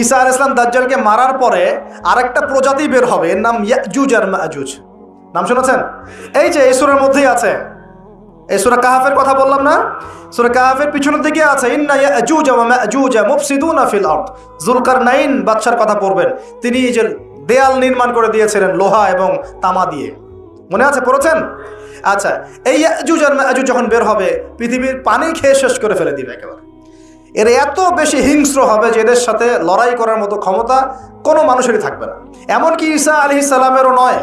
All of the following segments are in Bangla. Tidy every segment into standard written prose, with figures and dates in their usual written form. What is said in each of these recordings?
ঈসা আলাইহিস সালাম দাজ্জালকে মারার পরে আরেকটা প্রজাতি বের হবে, এর নাম ইয়াজুজ আর মাজুজ। নাম শুনেছেন? এই যে এই সূরার মধ্যেই আছে, এই সূরা কাহাফের কথা বললাম না, সূরা কাহাফের পিছনের দিকে আছে ইন্না ইয়াজুজ ওয়া মাজুজ মুফসিদুনা ফিল আরদ। যুলকারনাইন বাদশার কথা পড়বেন, তিনি এই যে দেয়াল নির্মাণ করে দিয়েছিলেন লোহা এবং তামা দিয়ে, মনে আছে, পড়েছেন? আচ্ছা, এই ইয়াজুজ আর মাজুজ যখন বের হবে পৃথিবীর পানি খেয়ে শেষ করে ফেলে দিবে একেবারে। এর এত বেশি হিংস্র হবে যে এদের সাথে লড়াই করার মতো ক্ষমতা কোনো মানুষেরই থাকবে না। এমনকি ঈসা আলাইহিস সালামেরও নয়।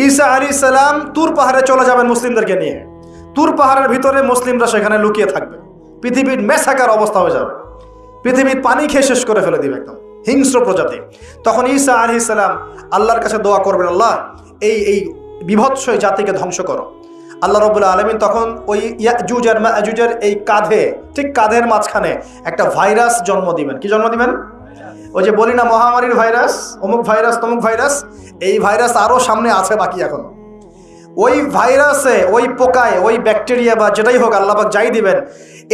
ঈসা আলাইহিস সালাম তুর পাহাড়ে চলে যাবেন মুসলিমদেরকে নিয়ে, তুর পাহাড়ের ভিতরে মুসলিমরা সেখানে লুকিয়ে থাকবে, পৃথিবীর মেসাকার অবস্থা হয়ে যাবে, পৃথিবীর পানি খেয়ে শেষ করে ফেলে দিবে একদম হিংস্র প্রজাতি। তখন ঈসা আলাইহিস সালাম আল্লাহর কাছে দোয়া করবেন, আল্লাহ এই বিভৎস জাতিকে ধ্বংস করো। আল্লাহ রাব্বুল আলামিন তখন ওই ইয়াজুজ আর মাজুজের এই কাঁধে, ঠিক কাঁধের মাঝখানে একটা ভাইরাস জন্ম দিবেন। কি জন্ম দিবেন? ওই যে বলি না মহামারীর ভাইরাস, অমুক ভাইরাস তমুক ভাইরাস, এই ভাইরাস আরও সামনে আছে বাকি এখন। ওই ভাইরাসে, ওই পোকায়, ওই ব্যাকটেরিয়া বা যেটাই হোক আল্লাহ পাক যাই দিবেন,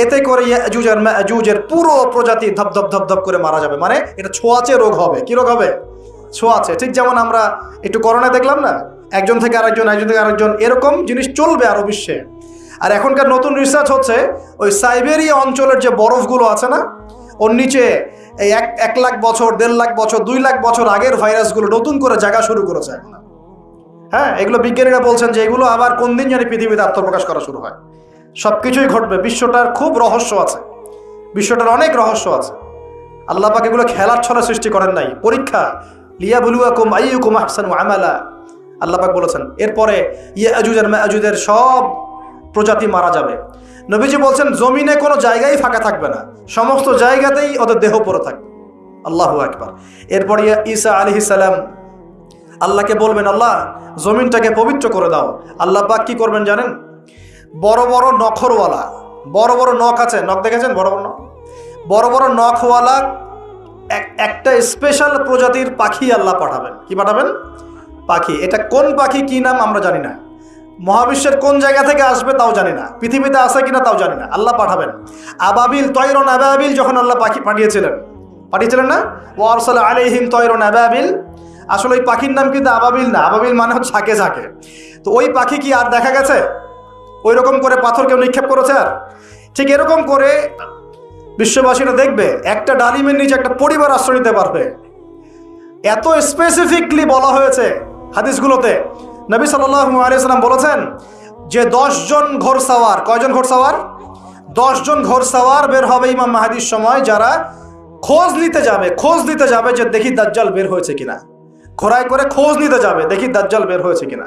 এতে করে ইয়াজুজ আর মাজুজের পুরো প্রজাতি ধপধপ ধপধপ করে মারা যাবে। মানে এটা ছোঁয়াচে রোগ হবে। কি রোগ হবে? ছোঁয়াচে। ঠিক যেমন আমরা একটু করোনা দেখলাম না, একজন থেকে আরেকজন, একজন থেকে আরেকজন, এরকম জিনিস চলবে আরো বিশ্বে। আর এখনকার নতুন রিসার্চ হচ্ছে ওই সাইবেরিয়া অঞ্চলের যে বরফগুলো আছে না, ওর নিচে এই 1 লাখ বছর, 1.5 লাখ বছর, 2 লাখ বছর আগের ভাইরাসগুলো নতুন করে জায়গা শুরু করেছে এখন। হ্যাঁ, এগুলো বিজ্ঞানীরা বলছেন যে এগুলো আবার কোন দিন জানি পৃথিবীতে আত্মপ্রকাশ করা শুরু হয়। সব কিছুই ঘটবে। বিশ্বটার খুব রহস্য আছে, বিশ্বটার অনেক রহস্য আছে। আল্লাহ পাক এগুলো খেলার ছলে সৃষ্টি করেন নাই, পরীক্ষা। লিয়াবলুয়াকুম আইয়ুকুম আহসানু আমালা, আল্লাহ পাক বলেছেন। এরপরে ইয়াজুজ আর মাজুজের সব প্রজাতি মারা যাবে। নবীজি বলছেন জমিনে কোনো জায়গায় ফাঁকা থাকবে না, সমস্ত জায়গাতেই ওদের দেহ পড়ে থাকবে। আল্লাহু আকবার। এরপরে ঈসা আলাইহিস সালাম আল্লাহকে বলবেন, আল্লাহ জমিনটাকে পবিত্র করে দাও। আল্লাহ পাক কি করবেন জানেন? বড় বড় নখরওয়ালা, বড় বড় নখ আছে, নখ দেখেছেন? বড় বড় নখ, বড় বড় নখওয়ালা একটা স্পেশাল প্রজাতির পাখি আল্লাহ পাঠাবেন। কি পাঠাবেন? পাখি। এটা কোন পাখি, কি নাম আমরা জানি না, মহাবিশ্বের কোন জায়গা থেকে আসবে তাও জানি না, পৃথিবীতে আছে কিনা তাও জানি না, আল্লাহ পাঠাবেন। আবাবিল, তয়রন আবাবিল যখন আল্লাহ পাখি পাঠিয়েছিলেন না, ওয়ারসালা আলাইহিম তয়রন আবাবিল, আসলে ওই পাখির নাম কিন্তু আবাবিল না, আবাবিল মানে হচ্ছে ঝাঁকে ঝাঁকে। তো ওই পাখি কি আর দেখা গেছে? ওই রকম করে পাথর কেউ নিক্ষেপ করেছে? আর ঠিক এরকম করে বিশ্ববাসীরা দেখবে একটা ডালিমের নিচে একটা পরিবার আশ্রয় নিতে পারবে। এত স্পেসিফিকলি বলা হয়েছে হাদিসগুলোতে। নবী সাল্লাল্লাহু আলাইহি ওয়াসাল্লাম বলেছেন যে 10 জন ঘোড়সাওয়ার, কয়জন ঘোড়সাওয়ার? 10 জন ঘোড়সাওয়ার বের হবে ইমাম মাহদির সময়, যারা খোঁজ নিতে যাবে যে দেখি দাজ্জাল বের হয়েছে কিনা। ঘোড়ায় করে খোঁজ নিতে যাবে, দেখি দাজ্জাল বের হয়েছে কিনা।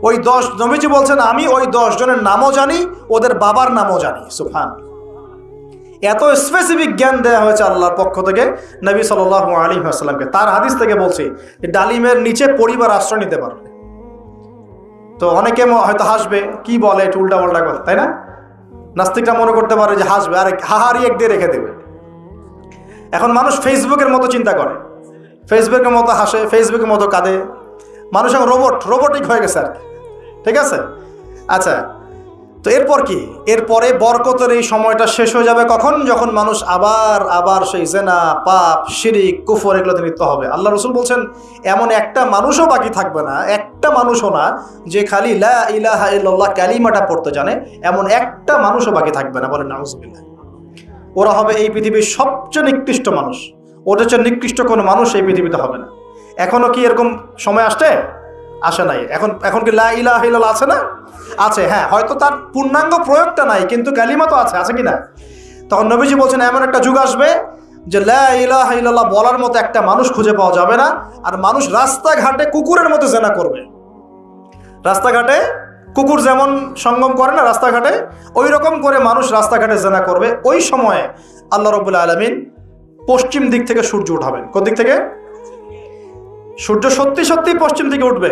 ওই 10, নবীজি বলছেন আমি ওই 10 জনের নামও জানি, ওদের বাবার নামও জানি। সুবহানাল্লাহ। এত স্পেসিফিক জ্ঞান দেওয়া হয়েছে আল্লাহর পক্ষ থেকে নবী সাল্লাল্লাহু আলাইহি ওয়াসাল্লামকে। তার হাদিস থেকে বলছি যে ডালিমের নিচে পরিবার আশ্রয় নিতে পারবে। তো অনেকে হয়তো হাসবে, কি বলে একটু উল্টা পাল্টা কথা, তাই না? নাস্তিকরা মনে করতে পারে যে হাসবে, আর হাহারি এক দিয়ে রেখে দেবে। এখন মানুষ ফেসবুকের মতো চিন্তা করে, ফেসবুকের মতো হাসে, ফেসবুকের মতো কাঁদে। মানুষ এখন রোবটিক হয়ে গেছে আর কি। ঠিক আছে? আচ্ছা, তো এরপর কি? এরপরে বরকতের এই সময়টা শেষ হয়ে যাবে কখন? যখন মানুষ আবার সেই জেনা, পাপ, শিরিক, কুফর এগুলোতে লিপ্ত হবে। আল্লাহ রাসূল বলছেন এমন একটা মানুষও বাকি থাকবে না, একটা মানুষও না যে খালি লা ইলাহা ইল্লাল্লাহ কালিমাটা পড়তে জানে, এমন একটা মানুষও বাকি থাকবে না। বলেন নাউযুবিল্লাহ। ওরা হবে এই পৃথিবীর সবচেয়ে নিকৃষ্ট মানুষ। ওদের চেয়ে নিকৃষ্ট কোনো মানুষ এই পৃথিবীতে হবে না। এখনো কি এরকম সময় আসে নাই? এখন কি লা ইলাহা ইল্লাল্লাহ আছে না? আছে, হ্যাঁ, হয়তো তার পূর্ণাঙ্গ প্রয়োগটা নাই, কিন্তু কালিমা তো আছে কি না? তখন নবীজি বলছেন এমন একটা যুগ আসবে যে লা ইলাহা ইল্লাল্লাহ বলার মতো একটা মানুষ খুঁজে পাওয়া যাবে না। আর মানুষ রাস্তাঘাটে কুকুরের মতো জেনা করবে। রাস্তাঘাটে কুকুর যেমন সঙ্গম করে না রাস্তাঘাটে, ওই রকম করে মানুষ রাস্তাঘাটে জেনা করবে। ওই সময়ে আল্লাহ রাব্বুল আলামিন পশ্চিম দিক থেকে সূর্য উঠাবেন। কোন দিক থেকে? সূর্য সত্যি সত্যি পশ্চিম দিকে উঠবে।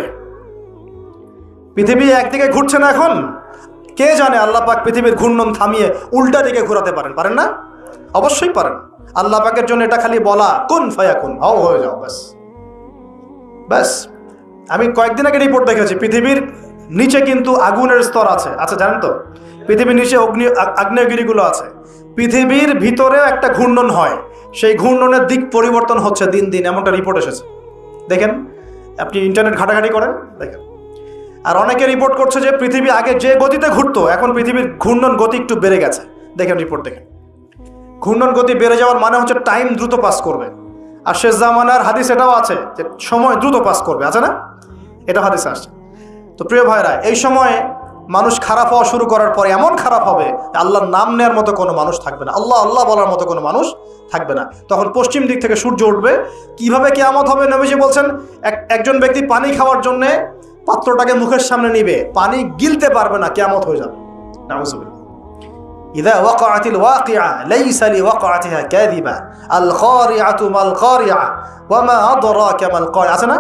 পৃথিবী একদিকে ঘুরছে না এখন, কে জানে আল্লাহ পাক পৃথিবীর ঘূর্ণন থামিয়ে উল্টা দিকে ঘোরাতে পারেন না? অবশ্যই পারেন। আল্লাহ পাকের জন্য এটা খালি বলা, কুন ফায়াকুন, হও হয়ে যাও, ব্যাস। আমি কয়েকদিন আগে রিপোর্ট দেখেছি, পৃথিবীর নিচে কিন্তু আগুনের স্তর আছে, জানেন তো? পৃথিবীর নিচে আগ্নেয়গিরিগুলো আছে। পৃথিবীর ভিতরেও একটা ঘূর্ণন হয়, সেই ঘূর্ণনের দিক পরিবর্তন হচ্ছে দিন দিন, এমনটা রিপোর্ট এসেছে। দেখেন, আপনি ইন্টারনেট ঘাটাঘাটি করেন, দেখেন। আর অনেকে রিপোর্ট করছে যে পৃথিবী আগে যে গতিতে ঘুরতো এখন পৃথিবীর ঘূর্ণন গতি একটু বেড়ে গেছে। দেখেন রিপোর্ট, দেখেন। ঘূর্ণন গতি বেড়ে যাওয়ার মানে হচ্ছে টাইম দ্রুত পাস করবে। আর শেষ জামানার হাদিস এটাও আছে যে সময় দ্রুত পাস করবে, আছে না? এটা হাদিসে আসছে। তো প্রিয় ভাইরা, এই সময়ে মানুষ খারাপ হওয়া শুরু করার পরে এমন খারাপ হবে আল্লাহর নাম নেওয়ার মতো কোনো মানুষ থাকবে না, আল্লাহ আল্লাহ বলার মতো কোনো মানুষ থাকবে না। তখন পশ্চিম দিক থেকে সূর্য উঠবে। কিভাবে কিয়ামত হবে? নবীজি বলছেন, একজন ব্যক্তি পানি খাওয়ার জন্যে পাত্রটাকে মুখের সামনে নিবে, পানি গিলতে পারবে না, কিয়ামত হয়ে যাবে। নাউযুবিল্লাহ। ইযা ওয়াকাআতিল ওয়াকিআ লাইসা লিওয়াকাআতিহা কাযিবা আল খারিআতু মাল খারিআ ওয়া মা আদরাকা মাল খারিআ, আছে না?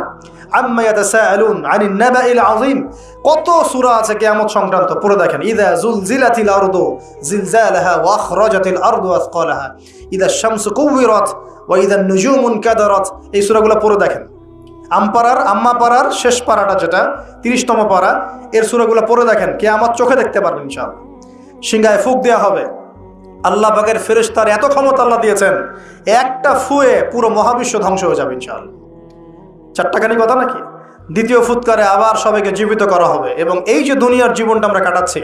আম্মা ইয়াতাসাআলুন আনিন নাবাইল আযীম। কত সূরা আছে কিয়ামত সংক্রান্ত, পড়ে দেখেন। ইযা যুলজিলাতিল আরদু জিলজালাহা ওয়া আখরাজাতিল আরদু আসকালাহা ইযা শামসু কুওয়িরাত ওয়া ইযা নুজুমু কাদারাত। এই সূরাগুলো পড়ে দেখেন। আম্মা পারার শেষ পারাটা, যেটা 30তম পারা, এর সূরাগুলো পড়ে দেখেন। কিয়ামত চোখে দেখতে পারবেন ইনশাআল্লাহ। সিংহায় ফুঁক দেওয়া হবে। আল্লাহ পাকের ফেরেশতার এত ক্ষমতা আল্লাহ দিয়েছেন, একটা ফুয়ে পুরো মহাবিশ্ব ধ্বংস হয়ে যাবে ইনশাআল্লাহ। চারটাখানি কথা নাকি? দ্বিতীয় ফুৎকারে আবার সবাইকে জীবিত করা হবে। এবং এই যে দুনিয়ার জীবনটা আমরা কাটাচ্ছি,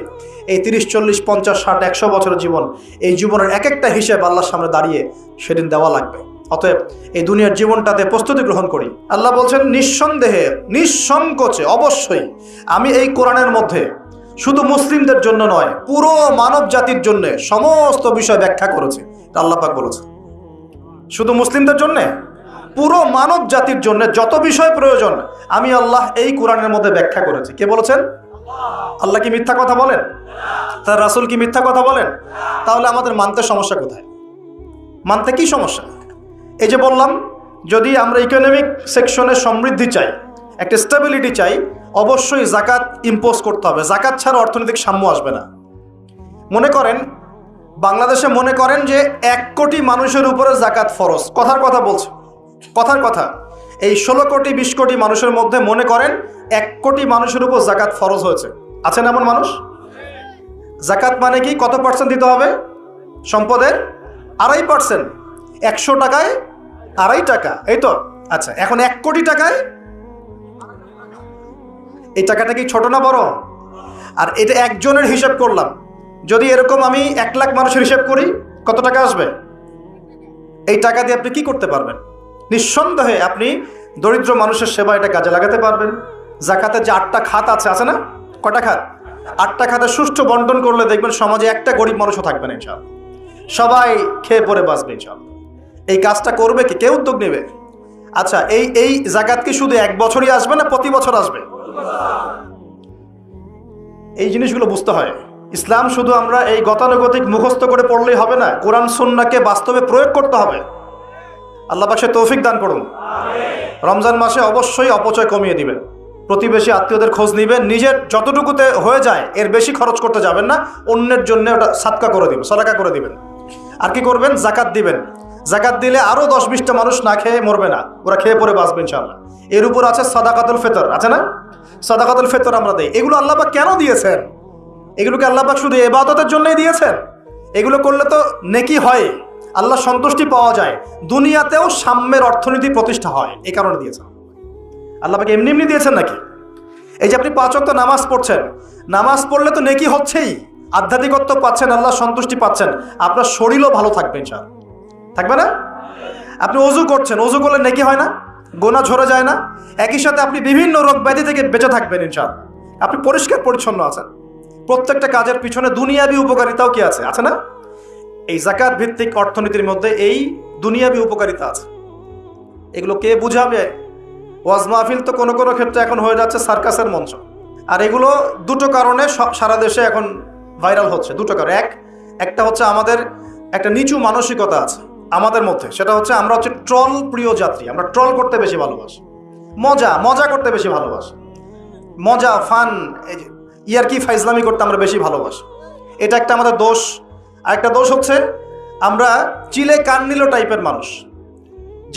এই 30, 40, 50, 60, 100 বছরের জীবন, এই জীবনের এক একটা হিসেব আল্লাহর সামনে দাঁড়িয়ে সেদিন দেওয়া লাগবে। অতএব এই দুনিয়ার জীবনটাতে প্রস্তুতি গ্রহণ করি। আল্লাহ বলছেন, নিঃসন্দেহে নিঃসংকোচে অবশ্যই আমি এই কোরআনের মধ্যে শুধু মুসলিমদের জন্য নয়, পুরো মানব জাতির জন্য সমস্ত বিষয় ব্যাখ্যা করেছে। আল্লাহ পাক বলেছে শুধু মুসলিমদের জন্য, পুরো মানব জাতির জন্য যত বিষয় প্রয়োজন আমি আল্লাহ এই কোরআনের মধ্যে ব্যাখ্যা করেছি। কে বলেছেন? আল্লাহ কি মিথ্যা কথা বলেন? তার রাসূল কি মিথ্যা কথা বলেন? তাহলে আমাদের মানতে সমস্যা কোথায়? মানতে কি সমস্যা? এই যে বললাম, যদি আমরা ইকোনমিক সেকশনে সমৃদ্ধি চাই, একটা স্টেবিলিটি চাই, অবশ্যই যাকাত ইম্পোজ করতে হবে। যাকাত ছাড়া অর্থনৈতিক সাম্য আসবে না। মনে করেন বাংলাদেশে মনে করেন যে 1 কোটি মানুষের উপরে যাকাত ফরজ। কথার কথা বলছে, কথার কথা। এই 16 কোটি 20 কোটি মানুষের মধ্যে মনে করেন 1 কোটি মানুষের উপর যাকাত ফরজ হয়েছে। আছেন এমন মানুষ? যাকাত মানে কি? কত পার্সেন্ট দিতে হবে সম্পদের? 2.5%। 100 টাকায় 2.5 টাকা, এই তো। আচ্ছা, এখন 1 কোটি টাকায় এই টাকাটা কি ছোট না বড়? আর এটা একজনের হিসাব করলাম। যদি এরকম আমি 1 লাখ মানুষের হিসাব করি, কত টাকা আসবে? এই টাকা দিয়ে আপনি কি করতে পারবেন? নিঃসন্দেহে আপনি দরিদ্র মানুষের সেবা এটা কাজে লাগাতে পারবেন। যাকাতের যে 8টা খাত আছে, আছে না? কটা খাত? 8টা খাতে সুষ্ঠু বন্টন করলে দেখবেন সমাজে একটা গরিব মানুষও থাকবে না ইনশাআল্লাহ। সবাই খেয়ে পরে বাঁচবে ইনশাআল্লাহ। এই কাজটা করবে কি? কে উদ্যোগ নেবে? আচ্ছা, এই যাকাত কি শুধু 1 বছরই আসবে না প্রতি বছর আসবে? এই জিনিসগুলো বুঝতে হয়। ইসলাম শুধু আমরা এই গতানুগতিক মুখস্থ করে পড়লেই হবে না, কোরআন সুন্নাহকে বাস্তবে প্রয়োগ করতে হবে। আল্লাহ পাক তৌফিক দান করুন। রমজান মাসে অবশ্যই অপচয় কমিয়ে দিবেন, প্রতিবেশী আত্মীয়দের খোঁজ নিবেন, নিজের যতটুকুতে হয়ে যায় এর বেশি খরচ করতে যাবেন না, অন্যের জন্য ওটা সাদকা করে দিবেন, সদকা করে দিবেন। আর কি করবেন? যাকাত দিবেন। যাকাত দিলে আরও 10-20টা মানুষ না খেয়ে মরবে না, ওরা খেয়ে পরে বাঁচবে ইনশাআল্লাহ। এর উপর আছে সাদাকাতুল ফিতর, আছে না? সাদাকাতুল ফিতর আমরা দেই। এগুলো আল্লাহ পাক কেন দিয়েছেন? এগুলোকে আল্লাহ পাক শুধু ইবাদতের জন্যই দিয়েছেন? এগুলো করলে তো নেকি হয়, আল্লাহ সন্তুষ্টি পাওয়া যায়, দুনিয়াতেও সাম্যের অর্থনীতি প্রতিষ্ঠা হয়, এই কারণে দিয়েছেন। আল্লাহ পাক এমনি এমনি দিয়েছেন নাকি? এই যে আপনি 5 ওয়াক্ত নামাজ পড়ছেন, নামাজ পড়লে তো নেকি হচ্ছেই, আধ্যাত্মিকত্ব পাচ্ছেন, আল্লাহ সন্তুষ্টি পাচ্ছেন, আপনার শরীরও ভালো থাকবে ইনশাআল্লাহ। থাকবে না? আপনি ওযু করছেন, ওযু করলে নেকি হয় না? গোনা ঝরে যায় না? একই সাথে আপনি বিভিন্ন রোগ ব্যাধি থেকে বেঁচে থাকবেন ইনশাআল্লাহ। আপনি পরিষ্কার পরিচ্ছন্ন আছেন। প্রত্যেকটা কাজের পিছনে দুনিয়াবি উপকারিতাও কি আছে? আছে না? এই যাকাত ভিত্তিক অর্থনীতির মধ্যে এই দুনিয়াবি উপকারিতা আছে। এগুলো কে বুঝাবে? ওয়াজ মাহফিল তো কোনো কোনো ক্ষেত্রে এখন হয়ে যাচ্ছে সার্কাসের মঞ্চ। আর এগুলো দুটো কারণে সারা দেশে এখন ভাইরাল হচ্ছে। দুটো কারণ। একটা হচ্ছে আমাদের একটা নিচু মানসিকতা আছে আমাদের মধ্যে, সেটা হচ্ছে আমরা হচ্ছে ট্রল প্রিয় যাত্রী। আমরা ট্রল করতে বেশি ভালোবাসি, মজা করতে বেশি ভালোবাসি, মজা ফান ইয়ারকি ফাইজলামি করতে আমরা বেশি ভালোবাসি। এটা একটা আমাদের দোষ। আরেকটা দোষ হচ্ছে আমরা চিলে কান নিল টাইপের মানুষ।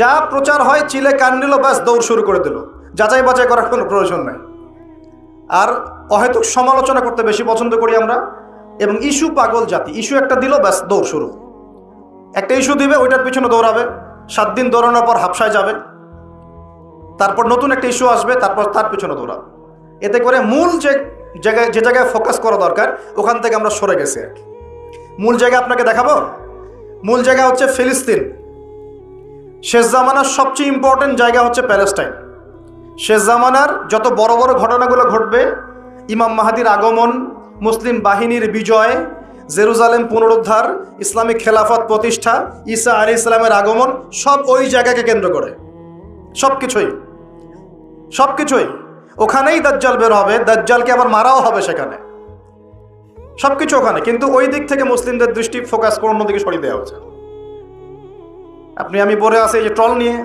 যা প্রচার হয় চিলে কান নিল, ব্যাস দৌড় শুরু করে দিল, যাচাই বাছাই করার কোনো প্রয়োজন নেই। আর অহেতুক সমালোচনা করতে বেশি পছন্দ করি আমরা, এবং ইস্যু পাগল জাতি। ইস্যু একটা দিল, ব্যাস দৌড় শুরু। একটা ইস্যু দিবে, ওইটার পিছনে দৌড়াবে, 7 দিন দৌড়ানোর পর হাফসায় যাবে, তারপর নতুন একটা ইস্যু আসবে, তারপর তার পিছনে দৌড়াবে। এতে করে মূল যে জায়গায় ফোকাস করা দরকার ওখান থেকে আমরা সরে গেছি আর কি। মূল জায়গা আপনাকে দেখাবো। মূল জায়গা হচ্ছে ফিলিস্তিন। শেষ জামানার সবচেয়ে ইম্পর্টেন্ট জায়গা হচ্ছে প্যালেস্টাইন। শেষ জামানার যত বড় বড় ঘটনাগুলো ঘটবে, ইমাম মাহাদির আগমন, মুসলিম বাহিনীর বিজয়, জেরুজালেম পুনরুদ্ধার, ইসলামিক খেলাফত প্রতিষ্ঠা, ঈসা আলাইহিস সালামের আগমন, সব ওই জায়গাকে কেন্দ্র করে। সবকিছুই ওখানেই দাজ্জাল বের হবে, দাজ্জালকে আবার মারাও হবে সেখানে, সবকিছু ওখানে। কিন্তু ওই দিক থেকে মুসলিমদের দৃষ্টি ফোকাস করে অন্যদিকে সরিয়ে দেওয়া হচ্ছে। আমি পড়ে আছি এই যে ট্রল নিয়ে,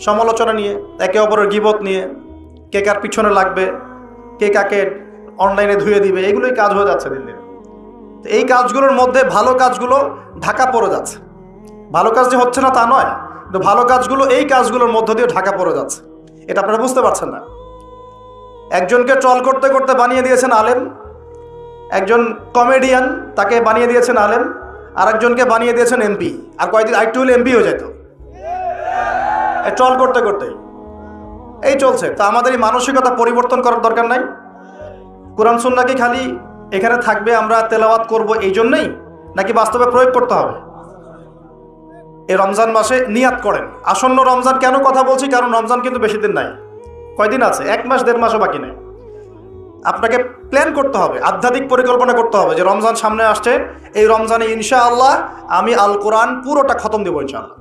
সমালোচনা নিয়ে, একে অপরের গীবত নিয়ে, কে কার পিছনে লাগবে, কে কাকে অনলাইনে ধুয়ে দিবে, এগুলোই কাজ হয়ে যাচ্ছে দিন দিন। এই কাজগুলোর মধ্যে ভালো কাজগুলো ঢাকা পড়ে যাচ্ছে। ভালো কাজ যে হচ্ছে না তা নয়, কিন্তু ভালো কাজগুলো এই কাজগুলোর মধ্য দিয়ে ঢাকা পড়ে যাচ্ছে, এটা আপনারা বুঝতে পারছেন না। একজনকে ট্রল করতে করতে বানিয়ে দিয়েছেন আলেম, একজন কমেডিয়ান তাকে বানিয়ে দিয়েছেন আলেম, আর একজনকে বানিয়ে দিয়েছেন এমপি। আর কয়েকদিন আরেকটু হলে এমপি হয়ে যেত ট্রল করতে করতেই। এই চলছে। তা আমাদের এই মানসিকতা পরিবর্তন করার দরকার নাই? কোরআন সুন্নাহ কি খালি এখানে থাকবে, আমরা তেলাওয়াত করব এই জন্যই, নাকি বাস্তবে প্রয়োগ করতে হবে? এই রমজান মাসে নিয়াত করেন। আসন্ন রমজান কেন কথা বলছি? কারণ রমজান কিন্তু বেশি দিন নাই, কয়দিন আছে, 1 মাস 1.5 মাসও বাকি নেই। আপনাকে প্ল্যান করতে হবে, আধ্যাত্মিক পরিকল্পনা করতে হবে যে রমজান সামনে আসছে, এই রমজানে ইনশাআল্লাহ আমি আল কোরআন পুরোটা খতম দেবো ইনশাআল্লাহ।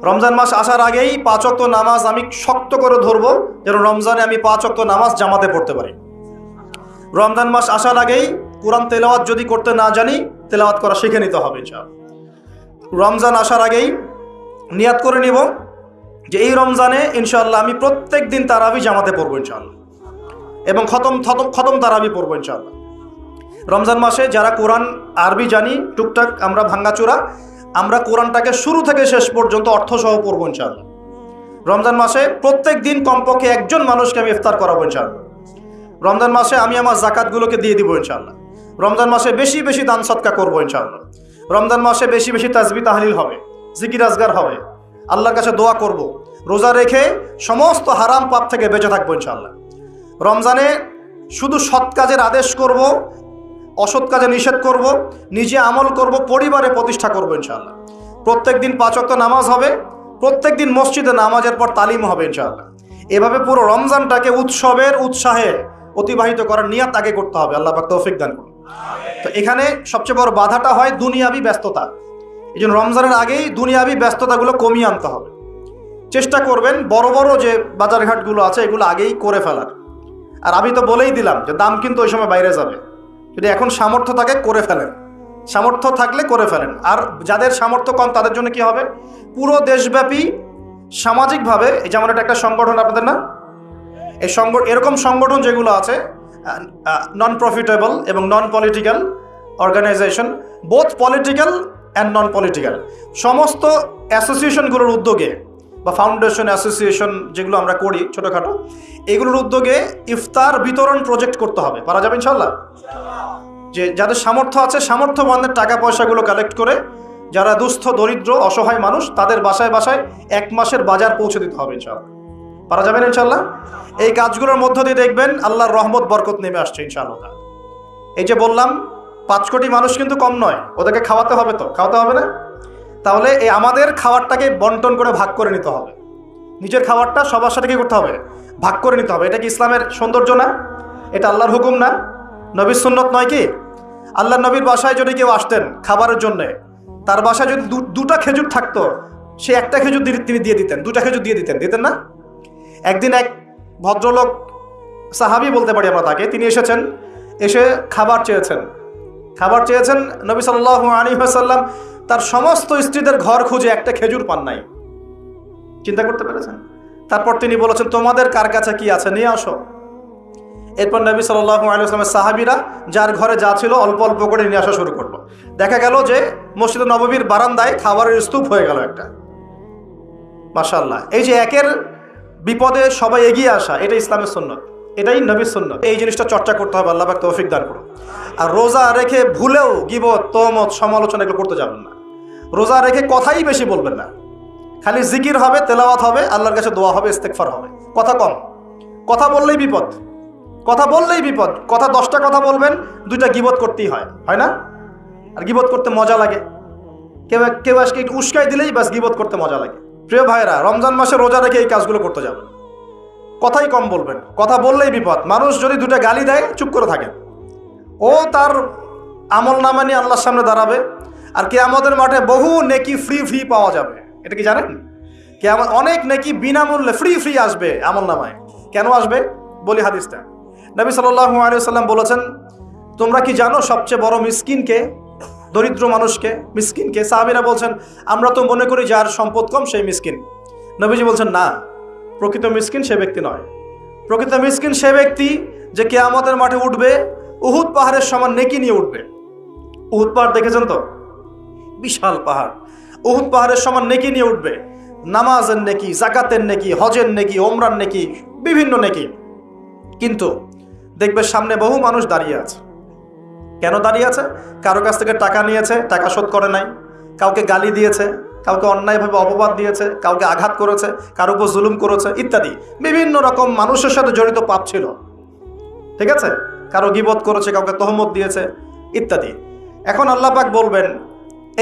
রমজান মাস আসার আগেই 5 ওয়াক্ত নামাজ আমি শক্ত করে ধরবো, যেন রমজানে আমি 5 ওয়াক্ত নামাজ জামাতে পড়তে পারি। রমজান মাস আসার আগেই কোরআন তেলাওয়াত যদি করতে না জানি, তেলাওয়াত করা শিখে নিতে হবে ইনশাআল্লাহ। রমজান আসার আগেই নিয়াত করে নিব যে এই রমজানে ইনশাআল্লাহ আমি প্রত্যেক দিন তারাবি জামাতে পড়বো ইনশাআল্লাহ, এবং খতম তারাবি পড়বো ইনশাআল্লাহ। রমজান মাসে যারা কোরআন আরবি জানি টুকটাক আমরা ভাঙ্গাচোরা, আমরা কোরআনটাকে শুরু থেকে শেষ পর্যন্ত অর্থসহ পড়বো ইনশাআল্লাহ। রমজান মাসে প্রত্যেক দিন কমপক্ষে একজন মানুষকে আমি ইফতার করাবো ইনশাআল্লাহ। রমজান মাসে আমি আমার জাকাতগুলোকে দিয়ে দিব ইনশাআল্লাহ। রমজান মাসে বেশি বেশি দান সদকা করবো ইনশাআল্লাহ। রমজান মাসে বেশি বেশি তাসবিহ তাহলিল হবে, জিকির আজগার হবে, আল্লাহর কাছে দোয়া করব, রোজা রেখে সমস্ত হারাম পাপ থেকে বেঁচে থাকবো ইনশাআল্লাহ। রমজানে শুধু সৎ কাজের আদেশ করব, অসৎ কাজে নিষেধ করব, নিজে আমল করব, পরিবারে প্রতিষ্ঠা করব ইনশাআল্লাহ। প্রত্যেক দিন 5 ওয়াক্ত নামাজ হবে, প্রত্যেক দিন মসজিদে নামাজের পর তালিম হবে ইনশাআল্লাহ। এভাবে পুরো রমজানটাকে উৎসবের উৎসাহে অতিবাহিত করার নিয়াত আগে করতে হবে। আল্লাহ পাক তৌফিক দান করুন। তো এখানে সবচেয়ে বড় বাধাটা হয় দুনিয়াবি ব্যস্ততা। এই জন্য রমজানের আগেই দুনিয়াবি ব্যস্ততাগুলো কমিয়ে আনতে হবে। চেষ্টা করবেন বড় বড় যে বাজারঘাটগুলো আছে এগুলো আগেই করে ফেলার। আর আমি তো বলেই দিলাম যে দাম কিন্তু ওই সময় বাইরে যাবে। যদি এখন সামর্থ্য থাকে করে ফেলেন, সামর্থ্য থাকলে করে ফেলেন। আর যাদের সামর্থ্য কম তাদের জন্য কি হবে, পুরো দেশব্যাপী সামাজিকভাবে, যেমন এটা একটা সংগঠন আপনাদের না, এই এরকম সংগঠন যেগুলো আছে নন প্রফিটেবল এবং non political organisation, both political and non political, সমস্ত অ্যাসোসিয়েশনগুলোর উদ্যোগে বা ফাউন্ডেশন অ্যাসোসিয়েশন যেগুলো আমরা করি ছোটোখাটো, এগুলোর উদ্যোগে ইফতার বিতরণ প্রজেক্ট করতে হবে। পারা যাবে ইনশাল্লাহ? যে যাদের সামর্থ্য আছে সামর্থ্যবানদের টাকা পয়সাগুলো কালেক্ট করে যারা দুস্থ দরিদ্র অসহায় মানুষ তাদের বাসায় বাসায় 1 মাসের বাজার পৌঁছে দিতে হবে ইনশাআল্লাহ। পারা যাবেন ইনশাআল্লাহ? এই কাজগুলোর মধ্য দিয়ে দেখবেন আল্লাহর রহমত বরকত নেমে আসছে ইনশাআল্লাহ। এই যে বললাম 5 কোটি মানুষ কিন্তু কম নয়, ওদেরকে খাওয়াতে হবে, তো খাওয়াতে হবে না? তাহলে এই আমাদের খাবারটাকে বন্টন করে ভাগ করে নিতে হবে। নিজের খাবারটা সবার সাথে কি করতে হবে, ভাগ করে নিতে হবে। এটা কি ইসলামের সৌন্দর্য না? এটা আল্লাহর হুকুম না? নবীর সুন্নত নয় কি? আল্লাহর নবীর বাসায় যদি কেউ আসতেন খাবারের জন্যে, তার বাসায় যদি 2টা খেজুর থাকতো, সে 1টা খেজুর তিনি দিয়ে দিতেন, 2টা খেজুর দিয়ে দিতেন না? একদিন এক ভদ্রলোক, সাহাবী বলতে পারি আমরা তাকে, তিনি এসে খাবার চেয়েছেন। নবী সাল্লাল্লাহু আলাইহি ওয়াসাল্লাম তার সমস্ত স্ত্রীদের ঘর খুঁজে 1টা খেজুর পান নাই। চিন্তা করতে পেরেছেন? তারপর তিনি বলেছেন তোমাদের কার কাছে কি আছে নিয়ে আসো। এরপর নবী সাল্লাল্লাহু আলাইহি ওয়াসাল্লামের সাহাবীরা যার ঘরে যা ছিল অল্প অল্প করে নিয়ে আসা শুরু করলো। দেখা গেল যে মসজিদে নববীর বারান্দায় খাবারের স্তূপ হয়ে গেল একটা। মাশাআল্লাহ। এই যে একের বিপদে সবাই এগিয়ে আসা, এটা ইসলামের সুন্নত, এটাই নবীর সুন্নত। এই জিনিসটা চর্চা করতে হবে। আল্লাহ পাক তৌফিক দান করুন। আর রোজা রেখে ভুলেও গীবত, তহমত, সমালোচনা এগুলো করতে যাবেন না। রোজা রেখে কথাই বেশি বলবেন না, খালি জিকির হবে, তেলাওয়াত হবে, আল্লাহর কাছে দোয়া হবে, ইস্তেগফার হবে, কথা কম। কথা বললেই বিপদ, কথা বললেই বিপদ। কথা 10টা কথা বলবেন, 2টা গীবত করতেই হয়, হয় না? আর গীবত করতে মজা লাগে, কেউ আজকে একটু উস্কাই দিলেই ব্যাস গীবত করতে মজা লাগে। প্রিয় ভাইরা, রমজান মাসে রোজা রেখে এই কাজগুলো করতে যাবেন, কথাই কম বলবেন, কথা বললেই বিপদ। মানুষ যদি 2টা গালি দেয় চুপ করে থাকেন, ও তার আমল নামা নিয়ে আল্লাহর সামনে দাঁড়াবে, আর কিয়ামতের মাঠে বহু নেকি ফ্রি পাওয়া যাবে। এটা কি জানেন? কিয়ামত অনেক নেকি বিনামূল্যে ফ্রি আসবে আমল নামায়। কেন আসবে বলি হাদিসটা। নবী সাল্লাল্লাহু আলাইহি ওয়াসাল্লাম বলেছেন, তোমরা কি জানো সবচেয়ে বড় মিসকিনকে? দরিদ্র মানুষকে, মিসকিনকে। সাহাবীরা বলছেন, আমরা তো মনে করি যার সম্পদ কম সেই মিসকিন। নবীজি বলছেন, না, প্রকৃত মিসকিন সে ব্যক্তি নয়। প্রকৃত মিসকিন সে ব্যক্তি যে কিয়ামতের মাঠে উঠবে উহুদ পাহাড়ের সমান নেকি নিয়ে উঠবে। উহুদ পাহাড় দেখেছেন তো? বিশাল পাহাড়। উহুদ পাহাড়ের সমান নেকি নিয়ে উঠবে, নামাজের নেকি, যাকাতের নেকি, হজের নেকি, ওমরার নেকি, বিভিন্ন নেকি। কিন্তু দেখবে সামনে বহু মানুষ দাঁড়িয়ে আছে। কেন দাঁড়িয়ে আছে? কারো কাছ থেকে টাকা নিয়েছে, টাকা শোধ করে নাই, কাউকে গালি দিয়েছে, কাউকে অন্যায়ভাবে অপবাদ দিয়েছে, কাউকে আঘাত করেছে, কারো উপর জুলুম করেছে, ইত্যাদি বিভিন্ন রকম মানুষের সাথে জড়িত পাপ ছিল। ঠিক আছে? কারো গীবত করেছে, কাউকে তহমত দিয়েছে, ইত্যাদি। এখন আল্লাহ পাক বলবেন,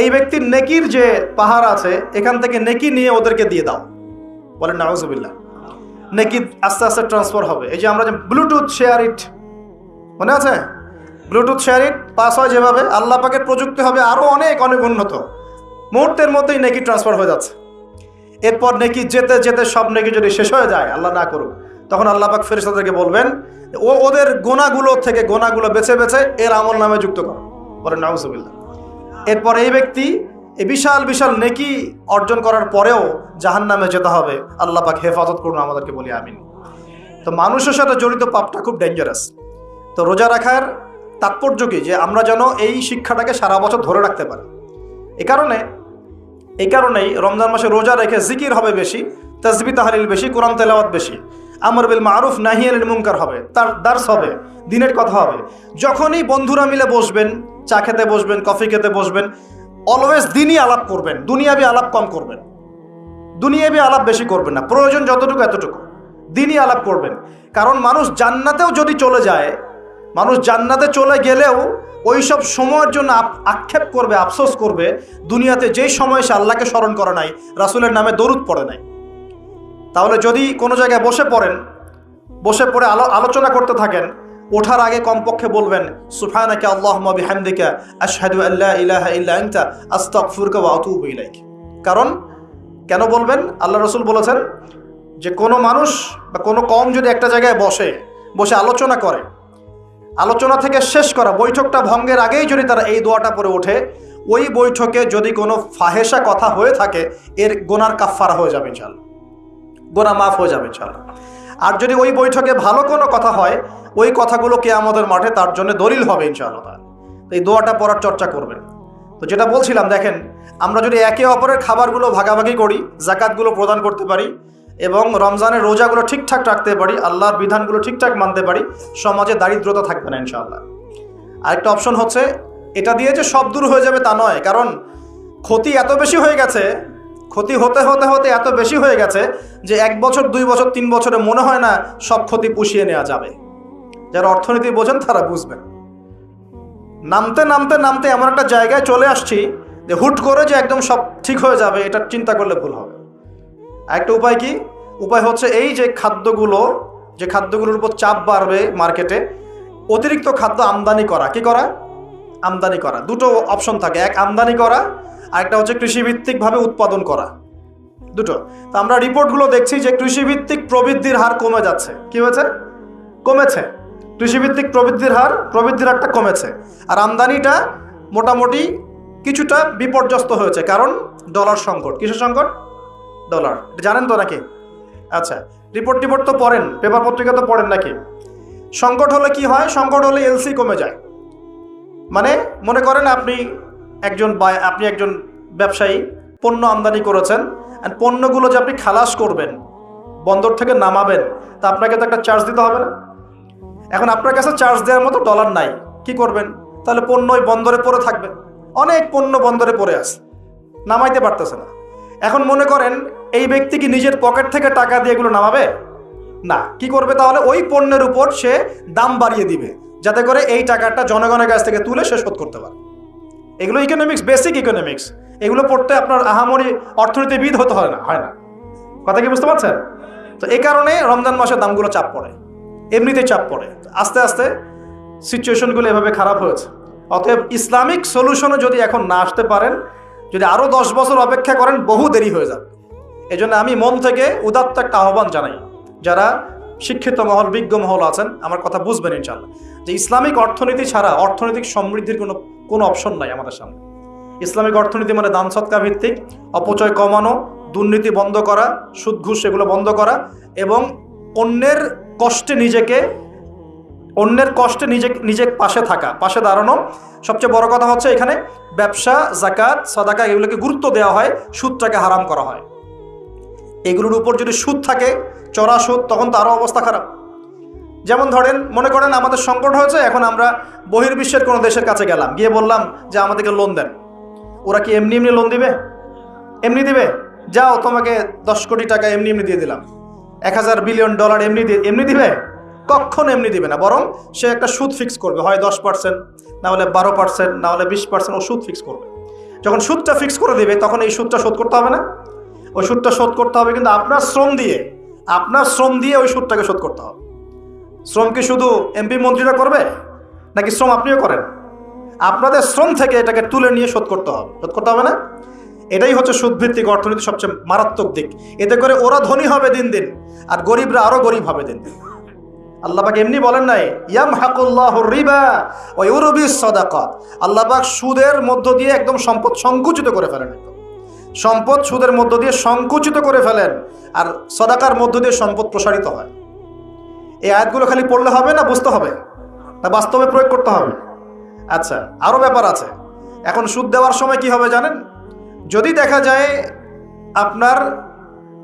এই ব্যক্তির নেকির যে পাহাড় আছে এখান থেকে নেকি নিয়ে ওদেরকে দিয়ে দাও। বলেন নাউজুবিল্লাহ। নেকি আস্তে আস্তে ট্রান্সফার হবে। এই যে আমরা যে ব্লুটুথ শেয়ার ইট, মনে আছে? ব্লুটুথ শেয়ার ইট পাস হয় যেভাবে, আল্লাহ পাকের প্রযুক্তি হবে আরো অনেক উন্নত। মুহূর্তের মধ্যেই নেকি ট্রান্সফার হয়ে যাচ্ছে। এরপর নেকি যেতে যেতে সব নেকি যদি শেষ হয়ে যায়, আল্লাহ না করুক, তখন আল্লাহ পাক ফেরেশতাদেরকে বলবেন, ওদের গোনাগুলো থেকে গোনাগুলো বেছে বেছে এর আমল নামে যুক্ত করো। বলেন নাউজুবিল্লাহ। এরপর এই ব্যক্তি এই বিশাল বিশাল নেকি অর্জন করার পরেও জাহান্নামে যেতে হবে। আল্লাহ পাক হেফাজত করুন আমাদেরকে, বলি আমিন। তো মানুষের সাথে জড়িত পাপটা খুব ডেঞ্জারাস। তো রোজা রাখার তাৎপর্য কি? যে আমরা যেন এই শিক্ষাটাকে সারা বছর ধরে রাখতে পারি। এই কারণেই রমজান মাসে রোজা রেখে জিকির হবে বেশি, তাসবিহ তাহলিল বেশি, কোরআন তেলাওয়াত বেশি, আমর বিল মারুফ নাহি আনিল মুনকার হবে, তার দার্স হবে, দিনের কথা হবে। যখনই বন্ধুরা মিলে বসবেন, চা খেতে বসবেন, কফি খেতে বসবেন, অলওয়েজ দিনই আলাপ করবেন, দুনিয়াবি আলাপ কম করবেন, দুনিয়াবি আলাপ বেশি করবেন না, প্রয়োজন যতটুকু এতটুকু দিনই আলাপ করবেন। কারণ মানুষ জান্নাতেও যদি চলে যায়, মানুষ জান্নাতে চলে গেলেও ওই সব সময়ের জন্য আক্ষেপ করবে, আফসোস করবে, দুনিয়াতে যেই সময় সে আল্লাহকে স্মরণ করে নাই, রাসূলের নামে দরুদ পড়ে নাই। তাহলে যদি কোনো জায়গায় বসে পড়ে আলোচনা করতে থাকেন, ওঠার আগে কমপক্ষে বলবেন, সুবহানাকা আল্লাহুম্মা বিহামদিকা আশহাদু আল্লা ইলাহা ইল্লা আনতা আস্তাগফিরুকা ওয়া আতুবু ইলাইক। কারণ কেন বলবেন? আল্লাহ রাসূল বলেছেন যে কোনো মানুষ বা কোনো কওম যদি একটা জায়গায় বসে আলোচনা করে, আলোচনা থেকে শেষ করা বৈঠকটা ভঙ্গের আগেই যদি তারা এই দোয়াটা পড়ে ওঠে, ওই বৈঠকে যদি কোনো ফাহেসা কথা হয়ে থাকে, এর গোনার কাফফারা হয়ে যাবে ইনশাআল্লাহ, গোনা মাফ হয়ে যাবে ইনশাআল্লাহ। আর যদি ওই বৈঠকে ভালো কোনো কথা হয়, ওই কথাগুলো কিয়ামতের মাঠে তার জন্য দলিল হবে ইনশাআল্লাহ। এই দোয়াটা পড়ার চর্চা করবেন। তো যেটা বলছিলাম, দেখেন, আমরা যদি একে অপরের খাবারগুলো ভাগাভাগি করি, জাকাতগুলো প্রদান করতে পারি, এবং রমজানের রোজাগুলো ঠিকঠাক রাখতে পারি, আল্লাহর বিধানগুলো ঠিকঠাক মানতে পারি, সমাজে দারিদ্রতা থাকবে না ইনশাআল্লাহ। আরেকটা অপশন হচ্ছে, এটা দিয়ে যে সব দূর হয়ে যাবে তা নয়, কারণ ক্ষতি এত বেশি হয়ে গেছে, ক্ষতি হতে হতে হতে এত বেশি হয়ে গেছে যে 1 বছর 2 বছর 3 বছরে মনে হয় না সব ক্ষতি পুষিয়ে নেওয়া যাবে। যারা অর্থনীতি বোঝেন তারা বুঝবেন। নামতে নামতে নামতে এমন একটা জায়গায় চলে আসছি যে হুট করে যে একদম সব ঠিক হয়ে যাবে, এটা চিন্তা করলে ভুল হবে। একটা উপায় কি? উপায় হচ্ছে এই যে খাদ্যগুলোর উপর চাপ বাড়বে মার্কেটে, অতিরিক্ত খাদ্য আমদানি করা। কি করা? আমদানি করা। দুটো অপশন থাকে, এক আমদানি করা, আরেকটা হচ্ছে কৃষিভিত্তিকভাবে উৎপাদন করা। দুটো। তো আমরা রিপোর্টগুলো দেখছি যে কৃষিভিত্তিক প্রবৃদ্ধির হার কমে যাচ্ছে। কি হয়েছে? কমেছে। কৃষিভিত্তিক প্রবৃদ্ধির হারটা কমেছে, আর আমদানিটা মোটামুটি কিছুটা বিপর্যস্ত হয়েছে। কারণ ডলার সংকট। কিসের সংকট? ডলার। এটা জানেন তো নাকি? আচ্ছা, রিপোর্ট তো পড়েন, পেপার পত্রিকা তো পড়েন নাকি? সংকট হলে কি হয়? সংকট হলে এলসি কমে যায়। মানে মনে করেন আপনি একজন ব্যবসায়ী, পণ্য আমদানি করেছেন, আর পণ্যগুলো যে আপনি খালাস করবেন, বন্দর থেকে নামাবেন, তা আপনাকে তো একটা চার্জ দিতে হবে না? এখন আপনার কাছে চার্জ দেওয়ার মতো ডলার নাই, কি করবেন? তাহলে পণ্য ওই বন্দরে পড়ে থাকবে। অনেক পণ্য বন্দরে পড়ে আছে, নামাইতে পারতেছে না। এখন মনে করেন এই ব্যক্তি কি নিজের পকেট থেকে টাকা দিয়ে এগুলো নামাবে? না। কি করবে তাহলে? ওই পণ্যের উপর সে দাম বাড়িয়ে দিবে, যাতে করে এই টাকাটা জনগণের কাছ থেকে তুলে সে শোধ করতে পারে। এগুলো ইকোনমিক্স, বেসিক ইকোনমিক্স। এগুলো পড়তে আপনার আহামরি অর্থনীতিবিদ হতে হয় না। কথা কি বুঝতে পারছেন? তো এই কারণে রমজান মাসে দামগুলো চাপ পড়ে, এমনিতেই চাপ পড়ে। আস্তে আস্তে সিচুয়েশনগুলো এভাবে খারাপ হয়েছে। অতএব ইসলামিক সলিউশনে যদি এখন না আসতে পারেন, যদি আরও 10 বছর অপেক্ষা করেন, বহু দেরি হয়ে যাবে। এই জন্য আমি মন থেকে উদাত্ত একটা আহ্বান জানাই, যারা শিক্ষিত মহল, বিজ্ঞ মহল আছেন, আমার কথা বুঝবেন ইনশাআল্লাহ, যে ইসলামিক অর্থনীতি ছাড়া অর্থনৈতিক সমৃদ্ধির কোনো অপশন নাই আমাদের সামনে। ইসলামিক অর্থনীতি মানে দান সৎকা ভিত্তিক, অপচয় কমানো, দুর্নীতি বন্ধ করা, সুদ ঘুষ এগুলো বন্ধ করা, এবং অন্যের কষ্টে নিজে পাশে থাকা, পাশে দাঁড়ানো। সবচেয়ে বড় কথা হচ্ছে এখানে ব্যবসা, জাকাত, সাদাকা এগুলোকে গুরুত্ব দেওয়া হয়, সুদটাকে হারাম করা হয়। এগুলোর উপর যদি সুদ থাকে, চড়া সুদ, তখন তো আরও অবস্থা খারাপ। যেমন ধরেন, মনে করেন আমাদের সংকট হয়েছে, এখন আমরা বহির্বিশ্বের কোনো দেশের কাছে গেলাম, গিয়ে বললাম যে আমাদেরকে লোন দেন। ওরা কি এমনি লোন দিবে? এমনি দিবে? যাও, তোমাকে 10 কোটি টাকা এমনি দিয়ে দিলাম, 1000 বিলিয়ন ডলার এমনি দিবে? কখনো এমনি দিবে না। বরং সে একটা সুদ ফিক্স করবে, হয় 10%, না হলে 12%, না হলে 20%, ও সুদ ফিক্স করবে। যখন সুদটা ফিক্স করে দিবে, তখন এই সুদটা শোধ করতে হবে না? ওই সুদটা শোধ করতে হবে, কিন্তু আপনার শ্রম দিয়ে ওই সুদটাকে শোধ করতে হবে। শ্রম কি শুধু এমপি মন্ত্রীরা করবে, নাকি শ্রম আপনিও করেন? আপনাদের শ্রম থেকে এটাকে তুলে নিয়ে শোধ করতে হবে না? এটাই হচ্ছে সুদভিত্তিক অর্থনীতির সবচেয়ে মারাত্মক দিক। এতে করে ওরা ধনী হবে দিন দিন, আর গরিবরা আরো গরিব হবে দিন দিন। আল্লাহ পাক এমনি বলেন নাই, ইয়ামহাকুল্লাহুর রিবা ওয়া ইউরবিস সাদাকাত। আল্লাহ পাক সুদের মধ্য দিয়ে একদম সম্পদ সংকুচিত করে ফেলেন। সম্পদ সুদের মধ্য দিয়ে সংকুচিত করে ফেলেন, আর সাদাকার মধ্য দিয়ে সম্পদ প্রসারিত হয়। এই আয়াতগুলো খালি পড়লে হবে না, বুঝতে হবে, তা বাস্তবে প্রয়োগ করতে হবে। আচ্ছা, আরও ব্যাপার আছে। এখন সুদ দেওয়ার সময় কি হবে জানেন? যদি দেখা যায় আপনার,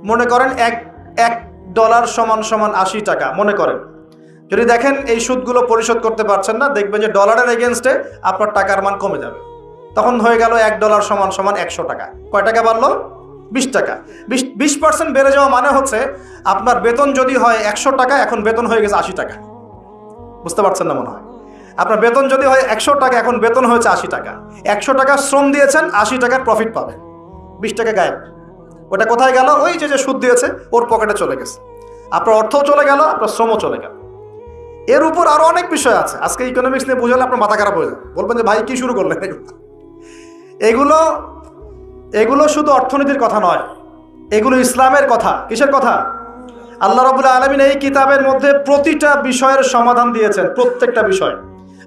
মনে করেন $1 সমান 80 টাকা, মনে করেন, যদি দেখেন এই সুদগুলো পরিশোধ করতে পারছেন না, দেখবেন যে ডলারের এগেনস্টে আপনার টাকার মান কমে যাবে। তখন হয়ে গেল $1 সমান 100 টাকা। কয় টাকা বাড়লো? 20 টাকা। 20% বেড়ে যাওয়া মানে হচ্ছে আপনার বেতন যদি হয় 100 টাকা, এখন বেতন হয়ে গেছে 80 টাকা। বুঝতে পারছেন না মনে হয়? আপনার বেতন যদি হয় 100 টাকা, এখন বেতন হয়েছে 80 টাকা। 100 টাকা শ্রম দিয়েছেন, 80 টাকার প্রফিট পাবেন, 20 টাকা গায়েব। ওটা কোথায় গেল? ওই যে সুদ দিয়েছে ওর পকেটে চলে গেছে। আপনার অর্থও চলে গেল, আপনার শ্রমও চলে গেল। এর উপর আরো অনেক বিষয় আছে। আজকে ইকোনমিক্স নিয়ে বুঝালে আপনার মাথা খারাপ হয়ে যাবে, বলবেন যে ভাই কি শুরু করলেন। এগুলো শুধু অর্থনীতির কথা নয়, এগুলো ইসলামের কথা। কিসের কথা? আল্লাহ রাব্বুল আলামিন এই কিতাবের মধ্যে প্রতিটা বিষয়ের সমাধান দিয়েছেন। প্রত্যেকটা বিষয়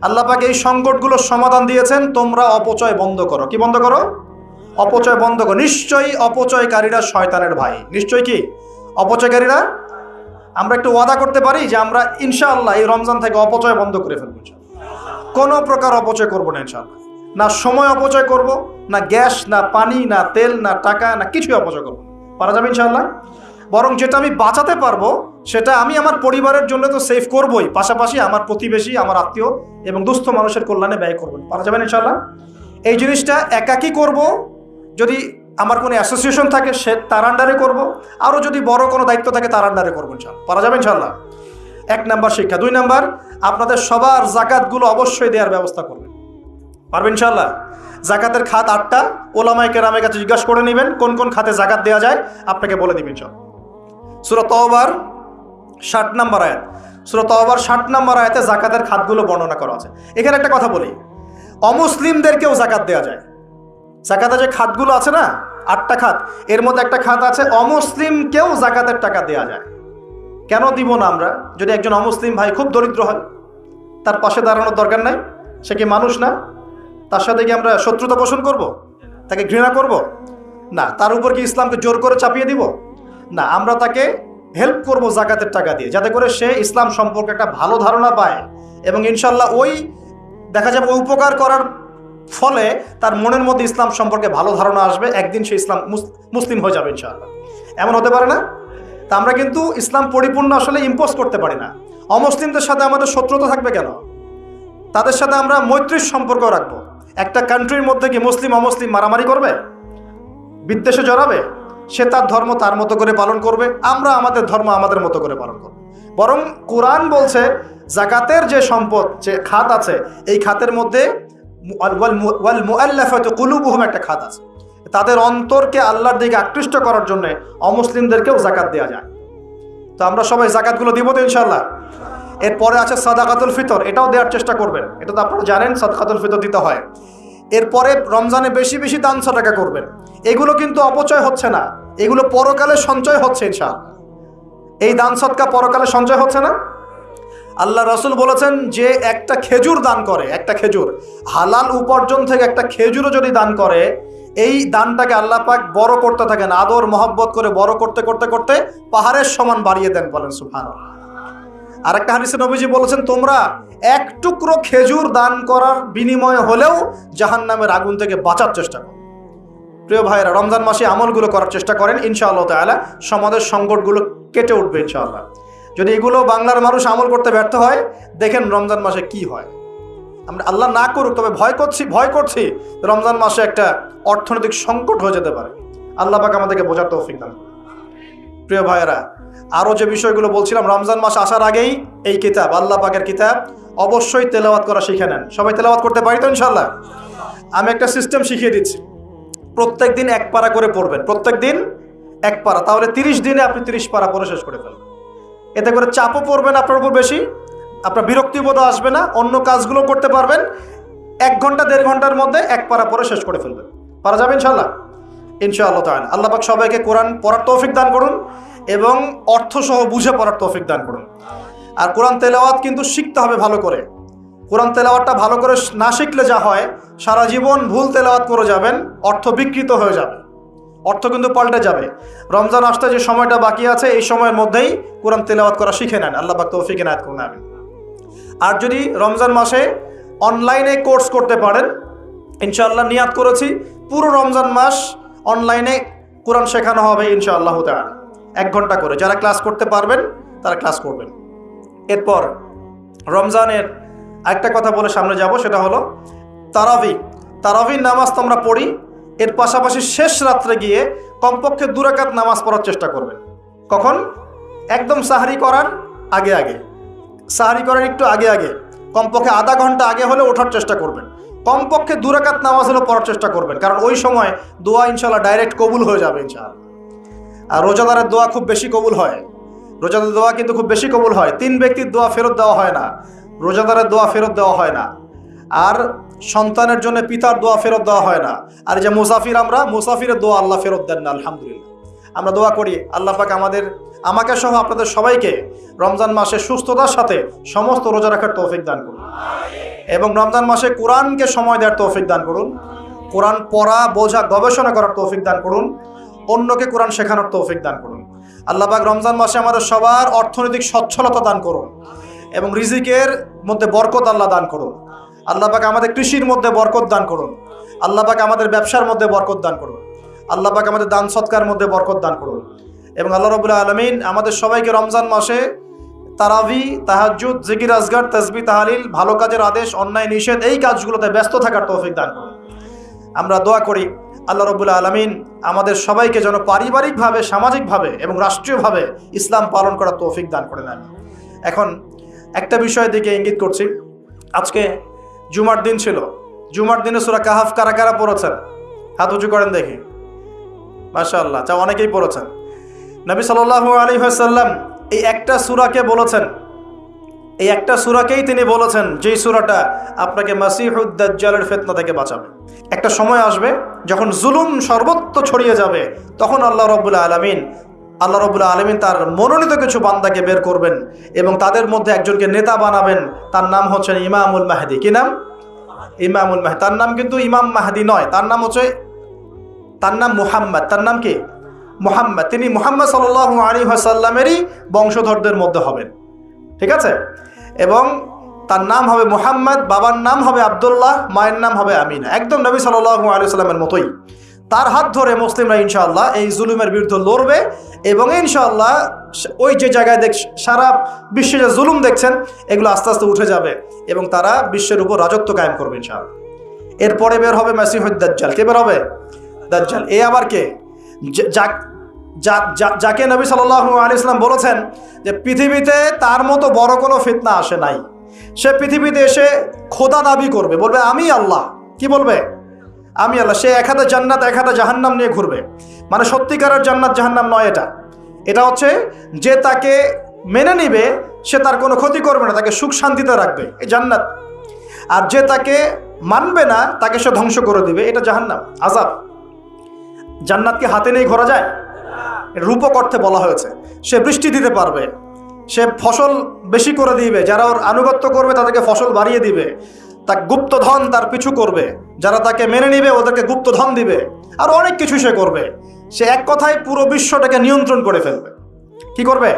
আল্লাহ পাক এই সংকটগুলোর সমাধান দিয়েছেন। তোমরা অপচয় বন্ধ করো। কি বন্ধ করো? অপচয় বন্ধ করো। নিশ্চয়ই অপচয়কারীরা শয়তানের ভাই। নিশ্চয়ই কি অপচয়কারীরা? আমরা একটু ওয়াদা করতে পারি যে আমরা ইনশাআল্লাহ এই রমজান থেকে অপচয় বন্ধ করে ফেলবো। কোনো প্রকার অপচয় করবো না ইনশাআল্লাহ। না সময় অপচয় করব, না গ্যাস, না পানি, না তেল, না টাকা, না কিছুই অপচয় করবো। পারা যাবে ইনশাআল্লাহ? বরং যেটা আমি বাঁচাতে পারবো সেটা আমি আমার পরিবারের জন্য তো সেভ করবই, পাশাপাশি আমার প্রতিবেশী, আমার আত্মীয় এবং দুস্থ মানুষের কল্যাণে ব্যয় করবেন। পারা যাবেন ইনশাআল্লাহ? এই জিনিসটা একাকী করব, যদি আমার কোনো অ্যাসোসিয়েশন থাকে সে তার আন্ডারে করবো, আরও যদি বড় কোনো দায়িত্ব থাকে তার আন্ডারে করবো ইনশাআল্লাহ। পারা যাবে ইনশাআল্লাহ? 1 নাম্বার শিক্ষা। 2 নাম্বার, আপনাদের সবার জাকাতগুলো অবশ্যই দেওয়ার ব্যবস্থা করবেন। পারবেন ইনশাআল্লাহ? জাকাতের খাত 8টা। ওলামায়ে কেরামের কাছে জিজ্ঞাসা করে নেবেন কোন কোন খাতে জাকাত দেওয়া যায়, আপনাকে বলে দিবেন ইনশাআল্লাহ। সূরা তাওবার 60 নম্বর আয়াত। সূরা তাওবার 60 নম্বর আয়াতে জাকাতের খাতগুলো বর্ণনা করা আছে। এখানে একটা কথা বলি, অমুসলিমদেরকেও জাকাত দেওয়া যায়। জাকাতের যে খাতগুলো আছে না, 8টা খাত, এর মধ্যে একটা খাত আছে অমুসলিমকেও জাকাতের টাকা দেওয়া যায়। কেন দিব না আমরা? যদি একজন অমুসলিম ভাই খুব দরিদ্র হয়, তার পাশে দাঁড়ানোর দরকার নাই? সে কি মানুষ না? তার সাথে কি আমরা শত্রুতা পোষণ করব? তাকে ঘৃণা করব? না। তার উপর কি ইসলামকে জোর করে চাপিয়ে দিব? না। আমরা তাকে হেল্প করব জাকাতের টাকা দিয়ে, যাতে করে সে ইসলাম সম্পর্কে একটা ভালো ধারণা পায়, এবং ইনশাল্লাহ ওই দেখা যাবে ওই উপকার করার ফলে তার মনের মধ্যে ইসলাম সম্পর্কে ভালো ধারণা আসবে, একদিন সে মুসলিম হয়ে যাবে ইনশাআল্লাহ। এমন হতে পারে না? তা আমরা কিন্তু ইসলাম পরিপূর্ণ আসলে ইম্পোজ করতে পারি না। অমুসলিমদের সাথে আমাদের শত্রুতা থাকবে কেন? তাদের সাথে আমরা মৈত্রীর সম্পর্ক রাখবো। একটা কান্ট্রির মধ্যে কি মুসলিম অমুসলিম মারামারি করবে? বিদ্বেষে জড়াবে? সে তার ধর্ম তার মতো করে পালন করবে, আমরা আমাদের ধর্ম আমাদের মতো করে পালন করব। বরং কোরআন বলছে যাকাতের যে সম্পদ, যে খাত আছে, এই খাতের মধ্যে ওয়াল মুআল্লাফাতু কুলুবুহুম একটা খাত আছে। তাদের অন্তরকে আল্লাহর দিকে আকৃষ্ট করার জন্য অমুসলিমদেরকেও যাকাত দেওয়া যায়। তো আমরা সবাই যাকাতগুলো দিব তো ইনশাআল্লাহ। এরপরে আছে সাদাকাতুল ফিতর, এটাও দেওয়ার চেষ্টা করবেন। এটা তো আপনারা জানেন সাদাকাতুল ফিতর দিতে হয়। এরপরে রমজানে বেশি বেশি দান সদকা করবেন। এগুলো কিন্তু অপচয় হচ্ছে না, এগুলো পরকালে সঞ্চয় হচ্ছে ইনশাআল্লাহ। এই দান সদকা পরকালে সঞ্চয় হচ্ছে না। আল্লাহ রাসূল বলেছেন যে একটা খেজুর দান করে, একটা খেজুর হালাল উপার্জন থেকে একটা খেজুরও যদি দান করে, এই দানটাকে আল্লাহ পাক বড় করতে থাকেন, আদর মহব্বত করে বড় করতে করতে করতে পাহাড়ের সমান বাড়িয়ে দেন। বলেন সুবহানাল্লাহ। আর একটা হাদিসে নবীজি বলেছেন তোমরা এক টুকরো খেজুর দান করার বিনিময়ে হলেও জাহান্নামের আগুন থেকে বাঁচার চেষ্টা করো। প্রিয় ভাইরা, রমজান মাসে আমলগুলো করার চেষ্টা করেন, ইনশাআল্লাহ তাআলা সমাজের সংকটগুলো কেটে উঠবে ইনশাআল্লাহ। যদি এগুলো বাংলার মানুষ আমল করতে ব্যর্থ হয়, দেখেন রমজান মাসে কি হয়। আমরা আল্লাহ না করুক, তবে ভয় করছি রমজান মাসে একটা অর্থনৈতিক সংকট হয়ে যেতে পারে। আল্লাহ পাক আমাদেরকে বোঝার তৌফিক দান করুন। প্রিয় ভাইয়েরা, আরও যে বিষয়গুলো বলছিলাম, রমজান মাস আসার আগেই এই কিতাব, আল্লাহ পাকের কিতাব, অবশ্যই তেলাওয়াত করা শিখে নেন। সবাই তেলাওয়াত করতে পারি তো ইনশাআল্লাহ? আমি একটা সিস্টেম শিখিয়ে দিচ্ছি। প্রত্যেক দিন এক পারা করে পড়বেন, প্রত্যেক দিন এক পারা। তাহলে 30 দিনে আপনি 30 পারা পড়ে শেষ করে ফেলবেন। এতে করে চাপও পড়বেন আপনার উপর বেশি, আপনার বিরক্তিবোধ আসবে না, অন্য কাজগুলো করতে পারবেন। 1 ঘন্টা 1.5 ঘন্টার মধ্যে এক পারা পড়ে শেষ করে ফেলবেন। পারা যাবে ইনশাআল্লাহ? ইনশাআল্লাহ তাআলা। আল্লাহ পাক সবাইকে কোরআন পড়ার তৌফিক দান করুন এবং অর্থসহ বুঝে পড়ার তৌফিক দান করুন। আর কোরআন তেলাওয়াত কিন্তু শিখতে হবে ভালো করে। কোরআন তেলাওয়াতটা ভালো করে না শিখলে যা হয়, সারা জীবন ভুল তেলাওয়াত করে যাবেন, অর্থ বিকৃত হয়ে যাবে, অর্থ কিন্তু পাল্টে যাবে। রমজান আসতে যে সময়টা বাকি আছে, এই সময়ের মধ্যেই কোরআন তেলাওয়াত করা শিখে নেন। আল্লাহ পাক তৌফিক এনায়েত করুন, আমিন। আর যদি রমজান মাসে অনলাইনে কোর্স করতে পারেন, ইনশাআল্লাহ নিয়াত করেছি পুরো রমজান মাস অনলাইনে কোরআন শেখানো হবে ইনশাআল্লাহ তাআলা, 1 ঘন্টা করে। যারা ক্লাস করতে পারবেন তারা ক্লাস করবেন। এরপর রমজানের একটা কথা বলে সামনে যাব, সেটা হলো তারাবির নামাজ তো আমরা পড়ি। এর পাশাপাশি শেষ রাত্রে গিয়ে কমপক্ষে 2 রাকাত নামাজ পড়ার চেষ্টা করবেন। কখন? একদম সাহরি করার আগে, সাহরি করার একটু আগে, কমপক্ষে আধা ঘন্টা আগে হলে ওঠার চেষ্টা করবেন। কমপক্ষে 2 রাকাত নামাজ হলে পড়ার চেষ্টা করবেন, কারণ ওই সময় দোয়া ইনশাআল্লাহ ডাইরেক্ট কবুল হয়ে যাবে ইনশাআল্লাহ। আর রোজাদারের দোয়া খুব বেশি কবুল হয়, রোজাদারের দোয়া কিন্তু খুব বেশি কবুল হয়। 3 ব্যক্তির দোয়া ফেরত দেওয়া হয় না, রোজাদারের দোয়া ফেরত দেওয়া হয় না। আর সন্তানের জন্য পিতার দোয়া ফেরত দেওয়া হয় না। আর যে মুসাফির, আমরা মুসাফিরের দোয়া আল্লাহ ফেরত দেন না। আলহামদুলিল্লাহ, আমরা দোয়া করি আল্লাহ পাক আমাকে সহ আপনাদের সবাইকে রমজান মাসে সুস্থতার সাথে সমস্ত রোজা রাখার তৌফিক দান করুন এবং রমজান মাসে কোরআনকে সময় দেওয়ার তৌফিক দান করুন, কোরআন পড়া, বোঝা, গবেষণা করার তৌফিক দান করুন, অন্যকে কোরআন শেখানোর তৌফিক দান করুন। আল্লাহ পাক রমজান মাসে আমাদের সবার অর্থনৈতিক সচ্ছলতা দান করুন এবং রিজিকের মধ্যে বরকত আল্লাহ দান করুন। আল্লাহ পাক আমাদের কৃষির মধ্যে বরকত দান করুন। আল্লাহ পাক আমাদের ব্যবসার মধ্যে বরকত দান করুন। আল্লাহ পাক আমাদের দান সৎকার মধ্যে বরকত দান করুন এবং আল্লাহ রাব্বুল আলামিন আমাদের সবাইকে রমজান মাসে তারাবি, তাহাজ্জুদ, জিকির আজগার, তাসবিহ, তাহলিল, ভালো কাজের আদেশ, অন্যায় নিষেধ, এই কাজগুলোতে ব্যস্ত থাকার তৌফিক দান করুন। আমরা দোয়া করি আল্লাহ রাব্বুল আলামিন আমাদের সবাইকে যেন পারিবারিকভাবে, সামাজিকভাবে এবং রাষ্ট্রীয়ভাবে ইসলাম পালন করার তৌফিক দান করে নেন। এখন একটা বিষয়ের দিকে ইঙ্গিত করছি। আজকে জুমার দিন ছিল। জুমার দিনে সূরা কাহাফ কারা কারা পড়েছেন? হাত উঁচু করেন দেখি। মাশাআল্লাহ, অনেকেই পড়েছেন। নবী সাল্লাল্লাহু আলাইহি ওয়াসাল্লাম এই একটা সূরাকে বলেছেন, এই একটা সূরাকেই তিনি বলেছেন যেই সূরাটা আপনাকে মাসিহুদ দাজ্জালের ফিতনা থেকে বাঁচাবে। একটা সময় আসবে যখন জুলুম সর্বত্র ছড়িয়ে যাবে, তখন আল্লাহ রাব্বুল আলামিন তার মনোনীত কিছু বান্দাকে বের করবেন এবং তাদের মধ্যে একজনকে নেতা বানাবেন। তার নাম হচ্ছেন ইমামুল মাহদি। কি নাম? ইমামুল মাহদি। তার নাম কিন্তু ইমাম মাহদি নয়, তার নাম মুহাম্মদ। তার নাম কি? মুহাম্মদ। তিনি মুহাম্মদ সাল্লাল্লাহু আলাইহি ওয়াসাল্লামেরই বংশধরদের মধ্যে হবেন, ঠিক আছে? এবং তার নাম হবে মুহাম্মদ, বাবার নাম হবে আব্দুল্লাহ, মায়ের নাম হবে আমিনা, একদম নবী সাল্লাল্লাহু আলাইহি ওয়াসাল্লামের মতোই। তার হাত ধরে মুসলিমরা ইনশাআল্লাহ এই জুলুমের বিরুদ্ধে লড়বে এবং ইনশাআল্লাহ ওই যে জায়গায় সারা বিশ্বে যে জুলুম দেখছেন, এগুলো আস্তে আস্তে উঠে যাবে এবং তারা বিশ্বের উপর রাজত্ব কায়েম করবে ইনশাআল্লাহ। এরপরে বের হবে মাসিহুদ দাজ্জাল। কে বের হবে? দাজ্জাল। এ আবার কে? যাকে নবী সাল্লাল্লাহু আলাইহি ওয়াসাল্লাম বলেছেন যে পৃথিবীতে তার মতো বড় কোনো ফিতনা আসে নাই। সে পৃথিবীতে এসে খোদা দাবি করবে, বলবে আমি আল্লাহ। কি বলবে? আমি আল্লাহ। সে এক হাতে জান্নাত এক হাতে জাহান্নাম নিয়ে ঘুরবে। মানে সত্যিকারের জান্নাত জাহান্নাম নয় এটা। এটা হচ্ছে যে তাকে মেনে নিবে সে তার কোনো ক্ষতি করবে না, তাকে সুখ শান্তিতে রাখবে, এই জান্নাত। আর যে তাকে মানবে না তাকে সে ধ্বংস করে দিবে, এটা জাহান্নাম, আযাব। জান্নাতকে হাতে নিয়ে ঘোরা যায়? রূপক অর্থে বলা হয়েছে। সে বৃষ্টি দিতে পারবে, সে ফসল বেশি করে দিবে, যারা ওর আনুগত্য করবে তাদেরকে ফসল বাড়িয়ে দিবে, তার গুপ্তধন তার পিছু করবে, যারা তাকে মেনে নিবে ওদেরকে গুপ্তধন দিবে, আর অনেক কিছু সে করবে। সে এক কথায় পুরো বিশ্বটাকে নিয়ন্ত্রণ করে ফেলবে। কি করবে?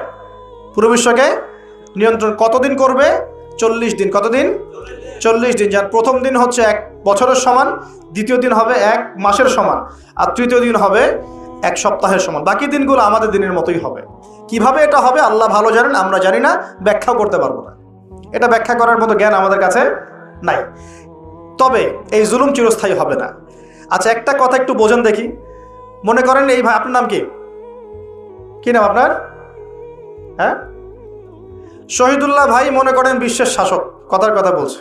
পুরো বিশ্বকে নিয়ন্ত্রণ। কতদিন করবে? 40 দিন। কতদিন? 40 দিন। যার প্রথম দিন হচ্ছে 1 বছরের সমান, দ্বিতীয় দিন হবে 1 মাসের সমান, আর তৃতীয় দিন হবে 1 সপ্তাহের সমান। বাকি দিনগুলো আমাদের দিনের মতোই হবে। কিভাবে এটা হবে আল্লাহ ভালো জানেন, আমরা জানি না, ব্যাখ্যাও করতে পারবো না। এটা ব্যাখ্যা করার মতো জ্ঞান আমাদের কাছে নাই। তবে এই জুলুম চিরস্থায়ী হবে না। আচ্ছা, একটা কথা একটু বোঝেন দেখি। মনে করেন এই ভাই, আপনার নাম কি? কি নাম আপনার? হ্যাঁ, শহীদুল্লাহ ভাই মনে করেন বিশ্বের শাসক, কথার কথা বলছে।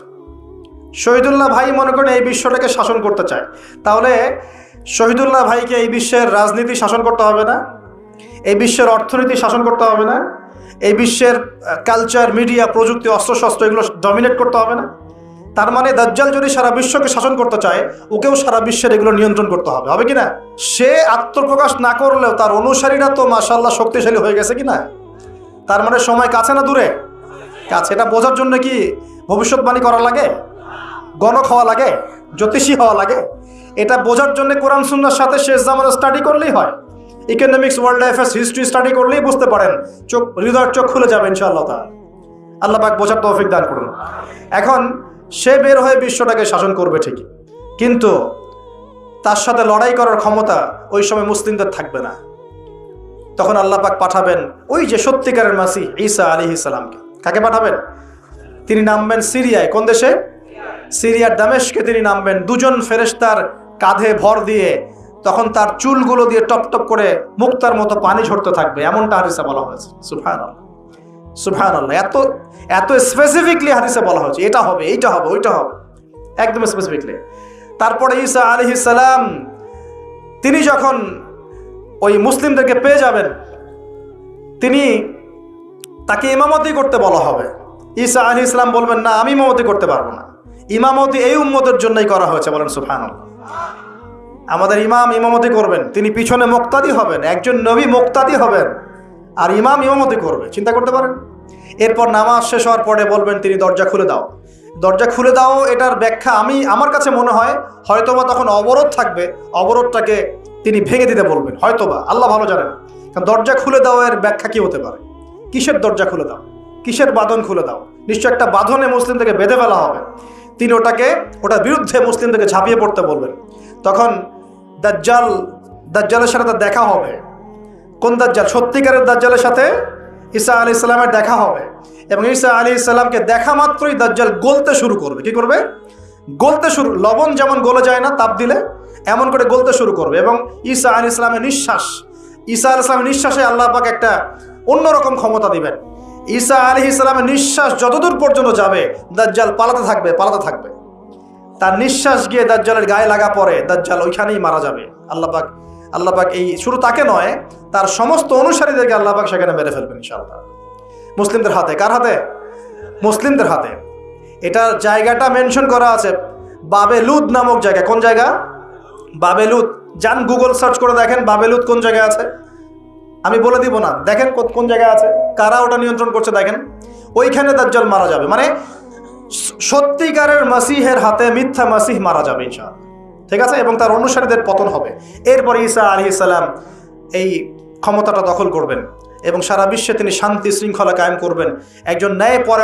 শহীদুল্লাহ ভাই মনে করেন এই বিশ্বটাকে শাসন করতে চায়। তাহলে শহীদুল্লাহ ভাইকে এই বিশ্বের রাজনীতি শাসন করতে হবে না? এই বিশ্বের অর্থনীতি শাসন করতে হবে না? এই বিশ্বের কালচার, মিডিয়া, প্রযুক্তি, অস্ত্রশস্ত্র এগুলো ডমিনেট করতে হবে না? তার মানে দাজ্জাল যদি সারা বিশ্বকে শাসন করতে চায়, ওকেও সারা বিশ্বের এগুলো নিয়ন্ত্রণ করতে হবে, হবে কি না? সে আত্মপ্রকাশ না করলেও তার অনুসারীরা তো মাশাআল্লাহ শক্তিশালী হয়ে গেছে কি না? তার মানে সময় কাছে না দূরে? কাছে। এটা বোঝার জন্য কি ভবিষ্যৎবাণী করা লাগে? গণক হওয়া লাগে? জ্যোতিষী হওয়া লাগে? এটা বোঝার জন্য কোরআন সুন্নাহর সাথে শেষ জামানা স্টাডি করলেই হয়। Economics, world affairs, history study করলেই বুঝতে পারেন, হৃদয়ের চোখ খুলে যাবে ইনশাআল্লাহ তাআলা। আল্লাহ পাক বোঝার তৌফিক দান করুন। এখন সে বের হয়ে বিশ্বটাকে শাসন করবে ঠিকই, কিন্তু তার সাথে লড়াই করার ক্ষমতা ওই সময় মুসলিমদের থাকবে না। তখন আল্লাহ পাক পাঠাবেন ওই যে সত্যিকারের মাসিহ ঈসা আলাইহিস সালামকে। কাকে পাঠাবেন? তিনি নামবেন সিরিয়ায়। কোন দেশে? সিরিয়ার দামেস্কে তিনি নামবেন, 2 জন ফেরেশতার কাঁধে ভর দিয়ে। তখন তার চুলগুলো দিয়ে টপ টপ করে মুক্তার মতো পানি ঝরতে থাকবে, এমনটা হাদিসে বলা হয়েছে। সুবহানাল্লাহ, সুবহানাল্লাহ। এত এত স্পেসিফিকলি হাদিসে বলা হয়েছে, এটা হবে, এইটা হবে, ওইটা হবে, একদম স্পেসিফিকলি। তারপরে ঈসা আলাইহিস সালাম তিনি যখন ওই মুসলিমদেরকে পেয়ে যাবেন, তিনি তাকে ইমামতি করতে বলা হবে। ঈসা আলাইহিস সালাম বলবেন, না, আমি ইমামতি করতে পারবো না। ইমামতি এই উম্মতের জন্যই করা হয়েছে। বলেন সুবহানাল্লাহ। আমাদের ইমাম ইমামতি করবেন, তিনি পিছনে মুক্তাদি হবেন। একজন নবী মুক্তাদি হবেন আর ইমাম ইমামতি করবে, চিন্তা করতে পারেন? এরপর নামাজ শেষ হওয়ার পরে বলবেন তিনি, দরজা খুলে দাও, দরজা খুলে দাও। এটার ব্যাখ্যা আমার কাছে মনে হয় হয়তোবা তখন অবরোধ থাকবে, অবরোধটাকে তিনি ভেঙে দিতে বলবেন, হয়তোবা, আল্লাহ ভালো জানেন। কারণ দরজা খুলে দাও এর ব্যাখ্যা কি হতে পারে? কিসের দরজা খুলে দাও? কিসের বাঁধন খুলে দাও? নিশ্চয় একটা বাঁধনে মুসলিমদেরকে বেঁধে ফেলা হবে। তিনি ওটার বিরুদ্ধে মুসলিমদেরকে ঝাঁপিয়ে পড়তে বলবেন। তখন দাজ্জালের সাথে তার দেখা হবে। কোন দাজ্জাল? সত্যিকারের দাজ্জালের সাথে ঈসা আলাইহিস সালামের দেখা হবে। এবং ঈসা আলাইহিস সালামকে দেখা মাত্রই দাজ্জাল গলতে শুরু করবে। কি করবে? গলতে শুরু। লবণ যেমন গলে যায় না তাপ দিলে, এমন করে গলতে শুরু করবে। এবং ঈসা আলাইহিস সালামের নিঃশ্বাসে আল্লাহ পাক একটা অন্যরকম ক্ষমতা দিবেন। ঈসা আলাইহিস সালামের নিঃশ্বাস যতদূর পর্যন্ত যাবে দাজ্জাল পালাতে থাকবে। তার নিঃশ্বাস গিয়ে দাজ্জালের গায়ে লাগা পরে দাজ্জাল ওইখানেই মারা যাবে। আল্লাহ পাক এই শুধু তাকে নয়, তার সমস্ত অনুসারীদেরকে আল্লাহ পাক সেখানে মেরে ফেলবেন ইনশাআল্লাহ। মুসলিমদের হাতে। কার হাতে? মুসলিমদের হাতে। এটার জায়গাটা মেনশন করা আছে, বাবেলুদ নামক জায়গা। কোন জায়গা? বাবেলুদ। যান গুগল সার্চ করে দেখেন বাবেলুদ কোন জায়গায় আছে। আমি বলে দিব না, দেখেন কোন জায়গায় আছে, কারা ওটা নিয়ন্ত্রণ করছে দেখেন। ওইখানে দাজ্জাল মারা যাবে। মানে সত্যিকারের মাসিহের হাতে মিথ্যা মাসিহ মারা যাবে ইনশাআল্লাহ, ঠিক আছে? এবং তার অনুসারীদের পতন হবে। এরপর ঈসা আলাইহিস সালাম এই ক্ষমতাটা দখল করবেন এবং সারা বিশ্বে তিনি শান্তি শৃঙ্খলা কায়েম করবেন। একজন ন্যায় পরায়ণ